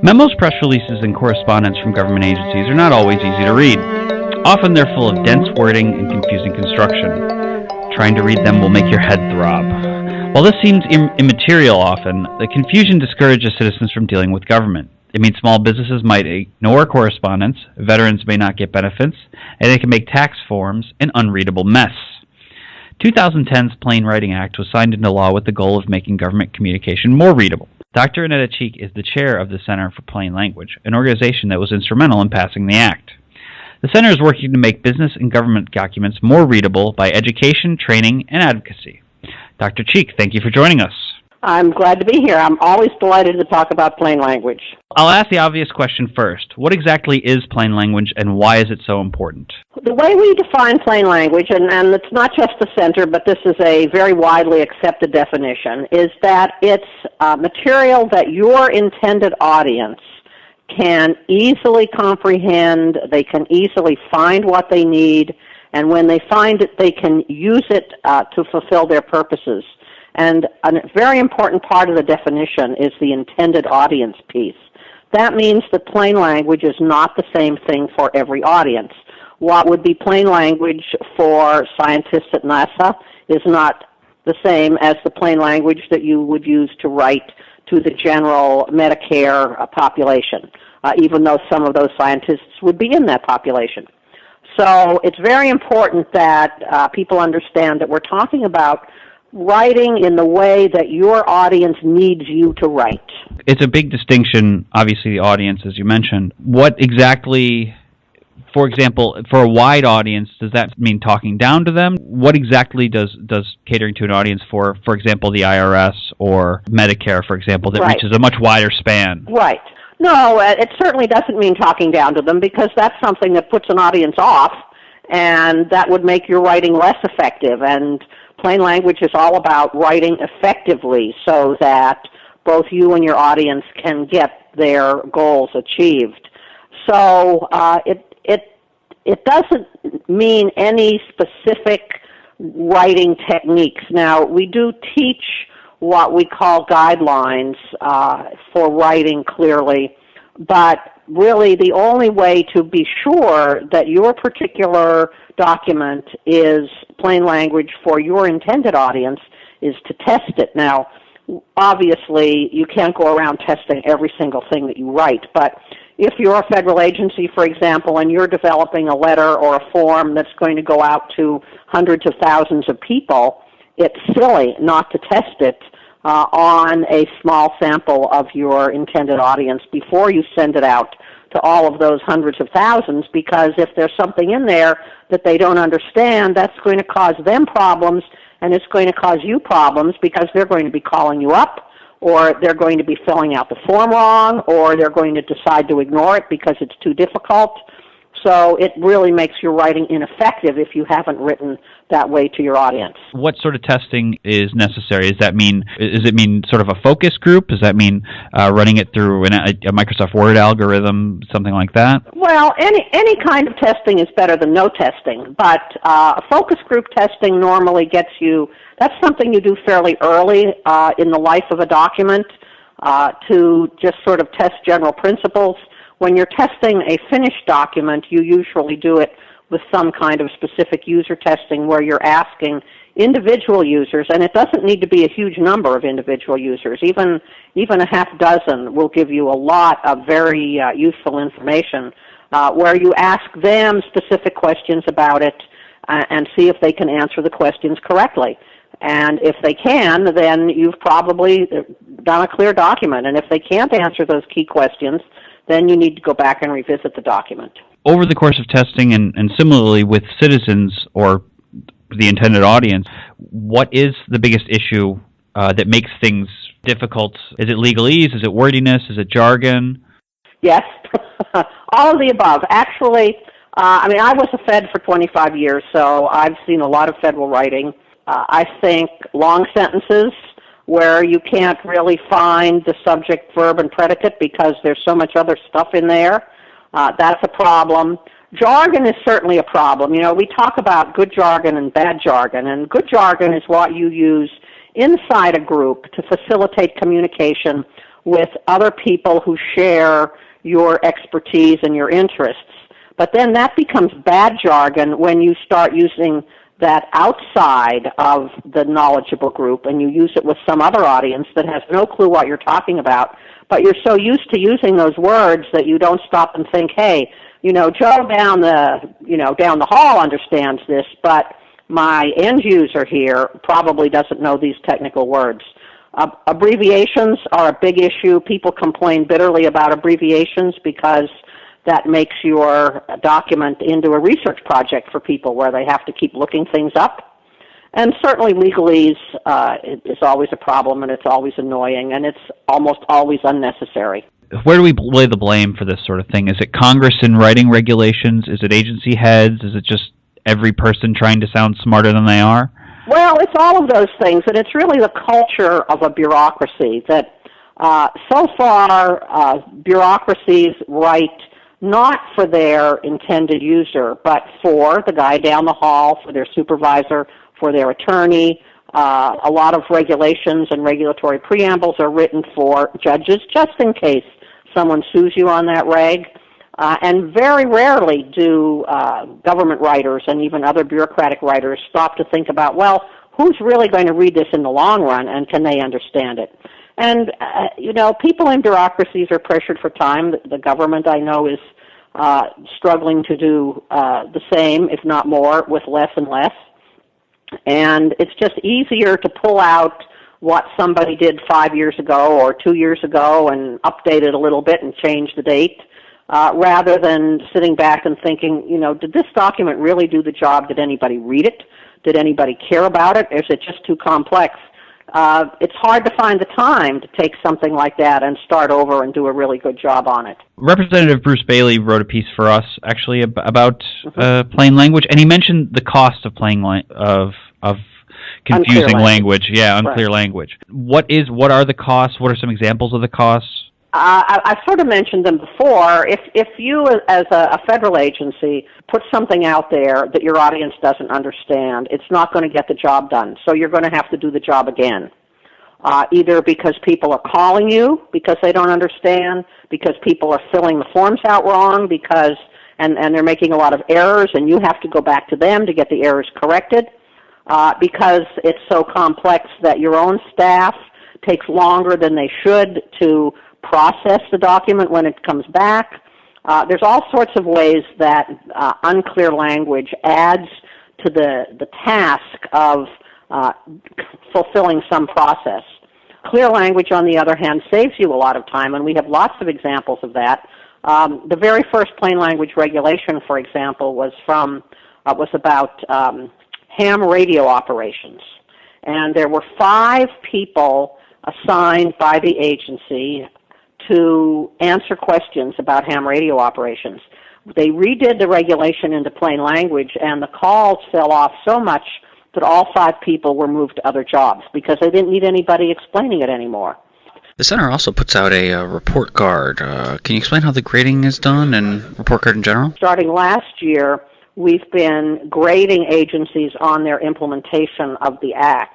Memos, press releases, and correspondence from government agencies are not always easy to read. Often they're full of dense wording and confusing construction. Trying to read them will make your head throb. While this seems immaterial often, the confusion discourages citizens from dealing with government. It means small businesses might ignore correspondence, veterans may not get benefits, and they can make tax forms an unreadable mess. 2010's Plain Writing Act was signed into law with the goal of making government communication more readable. Dr. Annetta Cheek is the chair of the Center for Plain Language, an organization that was instrumental in passing the act. The center is working to make business and government documents more readable by education, training, and advocacy. Dr. Cheek, thank you for joining us. I'm glad to be here. I'm always delighted to talk about plain language. I'll ask the obvious question first. What exactly is plain language, and why is it so important? The way we define plain language, and it's not just the center, but this is a very widely accepted definition, is that it's material that your intended audience can easily comprehend, they can easily find what they need, and when they find it, they can use it to fulfill their purposes. And a very important part of the definition is the intended audience piece. That means that plain language is not the same thing for every audience. What would be plain language for scientists at NASA is not the same as the plain language that you would use to write to the general Medicare population, even though some of those scientists would be in that population. So it's very important that people understand that we're talking about writing in the way that your audience needs you to write. It's a big distinction, obviously, the audience, as you mentioned. What exactly, for example, for a wide audience, does that mean talking down to them? What exactly does catering to an audience for example, the IRS or Medicare, for example, that reaches a much wider span? Right. No, it certainly doesn't mean talking down to them, because that's something that puts an audience off, and that would make your writing less effective. And plain language is all about writing effectively so that both you and your audience can get their goals achieved. So it doesn't mean any specific writing techniques. Now, we do teach what we call guidelines for writing clearly, but really the only way to be sure that your particular document is plain language for your intended audience is to test it. Now, obviously, you can't go around testing every single thing that you write, but if you're a federal agency, for example, and you're developing a letter or a form that's going to go out to hundreds of thousands of people, it's silly not to test it on a small sample of your intended audience before you send it out to all of those hundreds of thousands, because if there's something in there that they don't understand, that's going to cause them problems, and it's going to cause you problems, because they're going to be calling you up, or they're going to be filling out the form wrong, or they're going to decide to ignore it because it's too difficult. So it really makes your writing ineffective if you haven't written that way to your audience. What sort of testing is necessary? Does it mean sort of a focus group? Does that mean running it through a Microsoft Word algorithm, something like that? Well, any kind of testing is better than no testing, but focus group testing normally gets you, that's something you do fairly early in the life of a document to just sort of test general principles. When you're testing a finished document, you usually do it with some kind of specific user testing where you're asking individual users, and it doesn't need to be a huge number of individual users. Even a half dozen will give you a lot of very useful information where you ask them specific questions about it and see if they can answer the questions correctly. And if they can, then you've probably done a clear document. And if they can't answer those key questions, then you need to go back and revisit the document. Over the course of testing, and similarly with citizens or the intended audience, what is the biggest issue that makes things difficult? Is it legalese? Is it wordiness? Is it jargon? Yes, all of the above. Actually, I was a Fed for 25 years, so I've seen a lot of federal writing. I think long sentences where you can't really find the subject, verb, and predicate because there's so much other stuff in there. That's a problem. Jargon is certainly a problem. You know, we talk about good jargon and bad jargon, and good jargon is what you use inside a group to facilitate communication with other people who share your expertise and your interests. But then that becomes bad jargon when you start using that outside of the knowledgeable group and you use it with some other audience that has no clue what you're talking about, but you're so used to using those words that you don't stop and think, hey, Joe down the hall understands this, but my end user here probably doesn't know these technical words. Abbreviations are a big issue. People complain bitterly about abbreviations because that makes your document into a research project for people where they have to keep looking things up. And certainly legalese is always a problem, and it's always annoying, and it's almost always unnecessary. Where do we lay the blame for this sort of thing? Is it Congress in writing regulations? Is it agency heads? Is it just every person trying to sound smarter than they are? Well, it's all of those things, and it's really the culture of a bureaucracy that so far bureaucracies write not for their intended user, but for the guy down the hall, for their supervisor, for their attorney. A lot of regulations and regulatory preambles are written for judges just in case someone sues you on that reg. And very rarely do government writers and even other bureaucratic writers stop to think about, well, who's really going to read this in the long run and can they understand it? And, people in bureaucracies are pressured for time. The government, I know, is struggling to do the same, if not more, with less and less. And it's just easier to pull out what somebody did 5 years ago or 2 years ago and update it a little bit and change the date, rather than sitting back and thinking, did this document really do the job? Did anybody read it? Did anybody care about it? Is it just too complex? It's hard to find the time to take something like that and start over and do a really good job on it. Representative Bruce Bailey wrote a piece for us, actually, about plain language, and he mentioned the cost of of confusing language. Yeah, unclear language. What are the costs? What are some examples of the costs? I've sort of mentioned them before. If you, as a federal agency, put something out there that your audience doesn't understand, it's not going to get the job done. So you're going to have to do the job again, either because people are calling you because they don't understand, because people are filling the forms out wrong, and they're making a lot of errors, and you have to go back to them to get the errors corrected, because it's so complex that your own staff takes longer than they should to process the document when it comes back. There's all sorts of ways that unclear language adds to the task of fulfilling some process. Clear language, on the other hand, saves you a lot of time, and we have lots of examples of that. The very first plain language regulation, for example, was about ham radio operations. And there were 5 people assigned by the agency to answer questions about ham radio operations. They redid the regulation into plain language, and the calls fell off so much that all 5 people were moved to other jobs because they didn't need anybody explaining it anymore. The Center also puts out a report card. Can you explain how the grading is done and report card in general? Starting last year, we've been grading agencies on their implementation of the Act.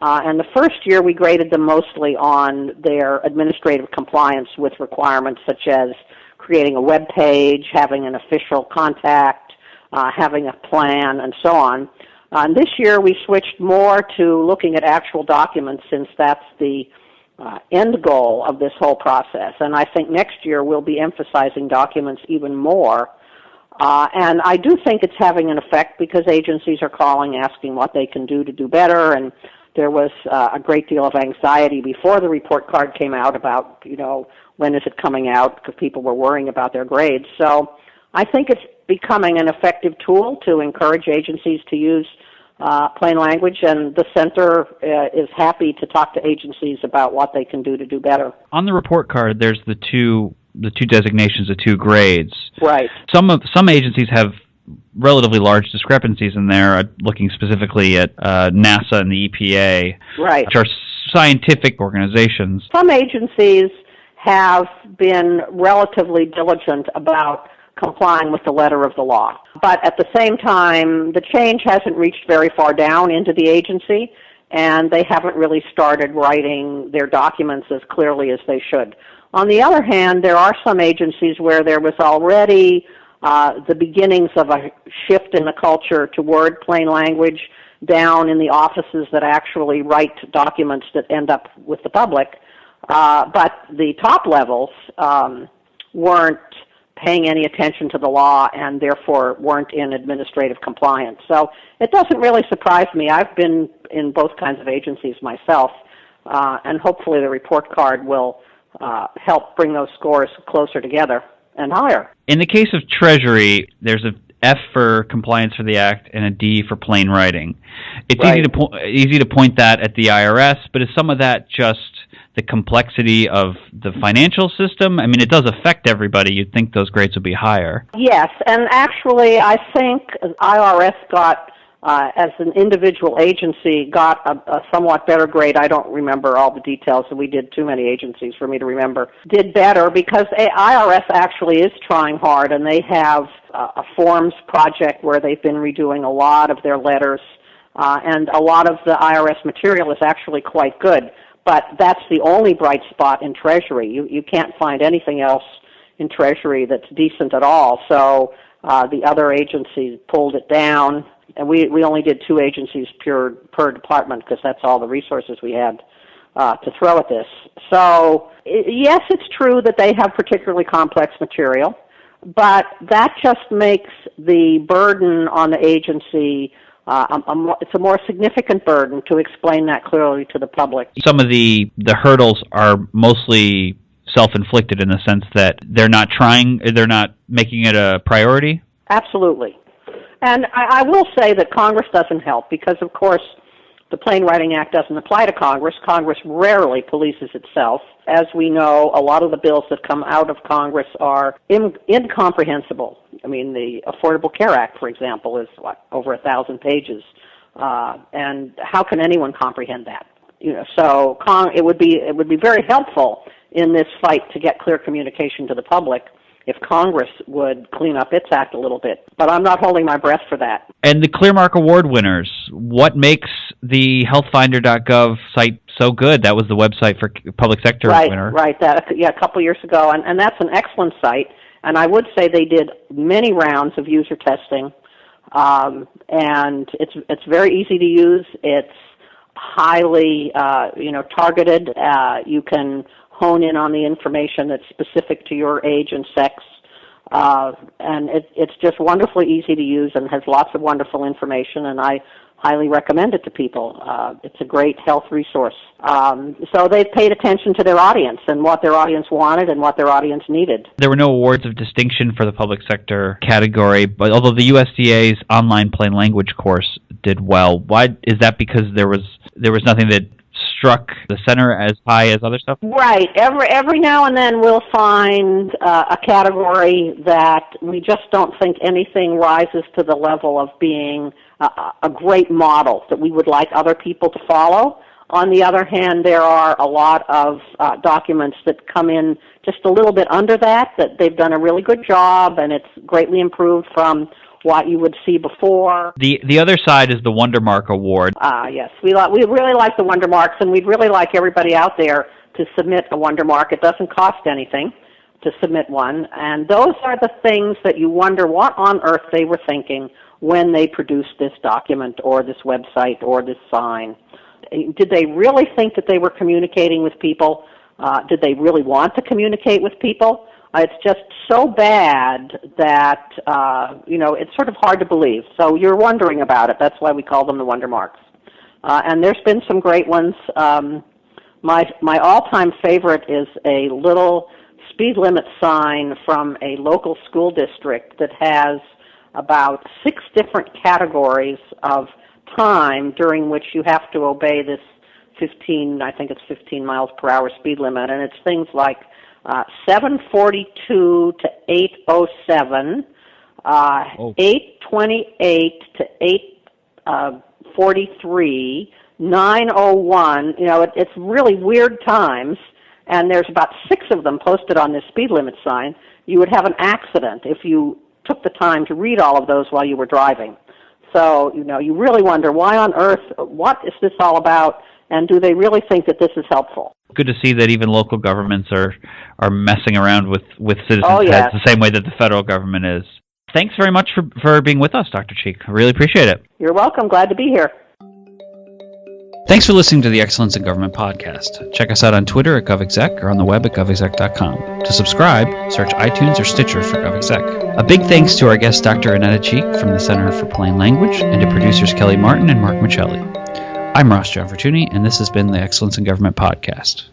And the first year we graded them mostly on their administrative compliance with requirements such as creating a web page, having an official contact, having a plan, and so on. And this year we switched more to looking at actual documents since that's the end goal of this whole process. And I think next year we'll be emphasizing documents even more. And I do think it's having an effect because agencies are calling, asking what they can do to do better, and there was a great deal of anxiety before the report card came out about, when is it coming out, because people were worrying about their grades. So I think it's becoming an effective tool to encourage agencies to use plain language, and the Center is happy to talk to agencies about what they can do to do better. On the report card, there's the two designations, the 2 grades. Right. Some agencies have relatively large discrepancies in there, looking specifically at NASA and the EPA, right, which are scientific organizations. Some agencies have been relatively diligent about complying with the letter of the law. But at the same time, the change hasn't reached very far down into the agency, and they haven't really started writing their documents as clearly as they should. On the other hand, there are some agencies where there was already the beginnings of a shift in the culture toward plain language down in the offices that actually write documents that end up with the public. But the top levels weren't paying any attention to the law and therefore weren't in administrative compliance. So it doesn't really surprise me. I've been in both kinds of agencies myself, and hopefully the report card will help bring those scores closer together and higher. In the case of Treasury, there's a F for compliance for the Act and a D for plain writing. It's Right. easy to point that at the IRS, but is some of that just the complexity of the financial system? I mean, it does affect everybody. You'd think those grades would be higher. Yes, and actually I think IRS got, as an individual agency, got a somewhat better grade. I don't remember all the details, and we did too many agencies for me to remember. Did better because IRS actually is trying hard, and they have a forms project where they've been redoing a lot of their letters, and a lot of the IRS material is actually quite good. But that's the only bright spot in Treasury. You can't find anything else in Treasury that's decent at all. So the other agencies pulled it down, and we only did 2 agencies per department because that's all the resources we had to throw at this. So yes, it's true that they have particularly complex material, but that just makes the burden on the agency it's a more significant burden to explain that clearly to the public. Some of the hurdles are mostly self-inflicted in the sense that they're not making it a priority? Absolutely. And I will say that Congress doesn't help because, of course, the Plain Writing Act doesn't apply to Congress. Congress rarely polices itself. As we know, a lot of the bills that come out of Congress are incomprehensible. I mean, the Affordable Care Act, for example, is over 1,000 pages, and how can anyone comprehend that? So it would be very helpful in this fight to get clear communication to the public if Congress would clean up its act a little bit. But I'm not holding my breath for that. And the Clearmark Award winners, what makes the healthfinder.gov site so good? That was the website for public sector winner. Right, a couple years ago, and that's an excellent site. And I would say they did many rounds of user testing, and it's very easy to use. It's highly targeted. You can hone in on the information that's specific to your age and sex, and it's just wonderfully easy to use and has lots of wonderful information, and I highly recommend it to people. It's a great health resource. So they've paid attention to their audience and what their audience wanted and what their audience needed. There were no awards of distinction for the public sector category, but although the USDA's online plain language course did well, why is that? Because there was nothing that struck the center as high as other stuff? Right. Every now and then we'll find a category that we just don't think anything rises to the level of being a great model that we would like other people to follow. On the other hand, there are a lot of documents that come in just a little bit under that they've done a really good job, and it's greatly improved from what you would see before. The other side is the Wondermark Award. Yes, we really like the Wondermarks, and we'd really like everybody out there to submit a Wondermark. It doesn't cost anything to submit one, and those are the things that you wonder what on earth they were thinking when they produced this document or this website or this sign. Did they really think that they were communicating with people? Did they really want to communicate with people? It's just so bad that, it's sort of hard to believe. So you're wondering about it. That's why we call them the Wondermarks. And there's been some great ones. My all-time favorite is a little speed limit sign from a local school district that has about 6 different categories of time during which you have to obey this 15 miles per hour speed limit. And it's things like 7:42 to 8:07, 8:28 to 8:43, 9:01. It's really weird times, and there's about 6 of them posted on this speed limit sign. You would have an accident if you took the time to read all of those while you were driving. So, you really wonder, why on earth, what is this all about, and do they really think that this is helpful? Good to see that even local governments are messing around with citizens' yes. heads the same way that the federal government is. Thanks very much for being with us, Dr. Cheek. I really appreciate it. You're welcome. Glad to be here. Thanks for listening to the Excellence in Government podcast. Check us out on Twitter at GovExec or on the web at govexec.com. To subscribe, search iTunes or Stitcher for GovExec. A big thanks to our guest, Dr. Annetta Cheek from the Center for Plain Language, and to producers Kelly Martin and Mark Michelli. I'm Ross John Fortuny, and this has been the Excellence in Government podcast.